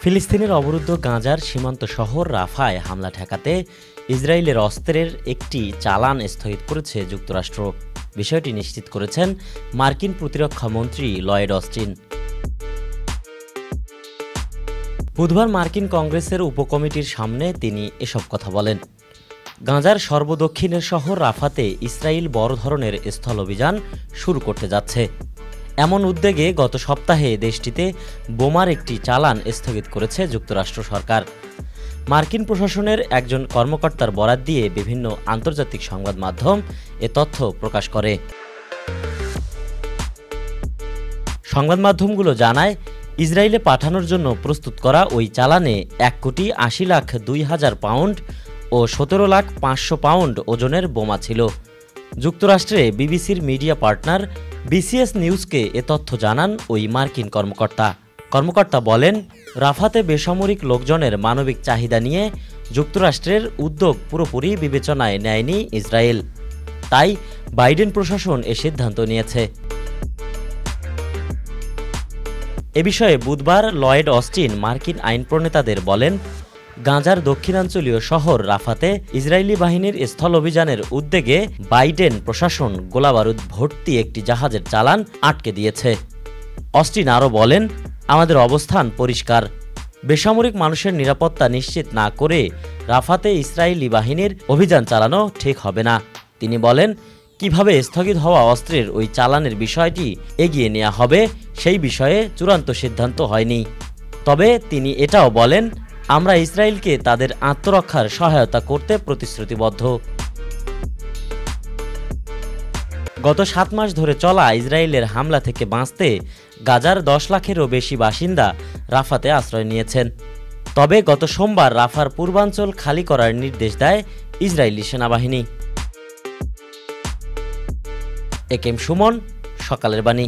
ফিলিস্তিনের অবরুদ্ধ গাজার সীমান্ত শহর রাফায় হামলা ঠেকাতে ইসরায়েলের অস্ত্রের একটি চালান স্থগিত করেছে যুক্তরাষ্ট্র। বিষয়টি নিশ্চিত করেছেন মার্কিন প্রতিরক্ষা মন্ত্রী লয়েড অস্টিন। বুধবার মার্কিন কংগ্রেসের উপকমিটির সামনে তিনি এসব কথা বলেন। গাজার সর্বদক্ষিণের শহর রাফাতে ইসরায়েল বড় ধরনের স্থল অভিযান শুরু করতে যাচ্ছে। এমন উদ্যোগে গত সপ্তাহে দেশটিতে বোমার একটি চালান স্থগিত করেছে যুক্তরাষ্ট্র সরকার। মার্কিন প্রশাসনের একজন কর্মকর্তার বরাত দিয়ে বিভিন্ন আন্তর্জাতিক সংবাদ মাধ্যম এ তথ্য প্রকাশ করে। সংবাদ মাধ্যমগুলো জানায়, ইসরায়েলে পাঠানোর জন্য প্রস্তুত করা ওই চালানে 1,80,02,000 পাউন্ড ও 17,500,000 পাউন্ড ওজনের বোমা ছিল। যুক্তরাষ্ট্রে বিবিসির মিডিয়া পার্টনার বিসিএস নিউজকে এ তথ্য জানান ওই মার্কিন কর্মকর্তা বলেন, রাফাতে বেসামরিক লোকজনের মানবিক চাহিদা নিয়ে যুক্তরাষ্ট্রের উদ্যোগ পুরোপুরি বিবেচনায় নেয়নি ইসরায়েল। তাই বাইডেন প্রশাসন এ সিদ্ধান্ত নিয়েছে। এ বিষয়ে বুধবার লয়েড অস্টিন মার্কিন আইন প্রণেতাদের বলেন, গাজার দক্ষিণাঞ্চলীয় শহর রাফাতে ইসরায়েলি বাহিনীর স্থল অভিযানের উদ্যোগে বাইডেন প্রশাসন গোলাবারুদ ভর্তি একটি জাহাজের চালান আটকে দিয়েছে। অস্টিন আরও বলেন, আমাদের অবস্থান পরিষ্কার। বেসামরিক মানুষের নিরাপত্তা নিশ্চিত না করে রাফাতে ইসরায়েলি বাহিনীর অভিযান চালানো ঠিক হবে না। তিনি বলেন, কিভাবে স্থগিত হওয়া অস্ত্রের ওই চালানের বিষয়টি এগিয়ে নেওয়া হবে সেই বিষয়ে চূড়ান্ত সিদ্ধান্ত হয়নি। তবে তিনি এটাও বলেন, আমরা ইসরায়েলকে তাদের আত্মরক্ষার সহায়তা করতে প্রতিশ্রুতিবদ্ধ। গত 7 মাস ধরে চলা ইসরায়েলের হামলা থেকে বাঁচতে গাজার 10 লাখেরও বেশি বাসিন্দা রাফাতে আশ্রয় নিয়েছেন। তবে গত সোমবার রাফার পূর্বাঞ্চল খালি করার নির্দেশ দেয় ইসরায়েলি সেনাবাহিনী। একেম সুমন, সকালের বাণী।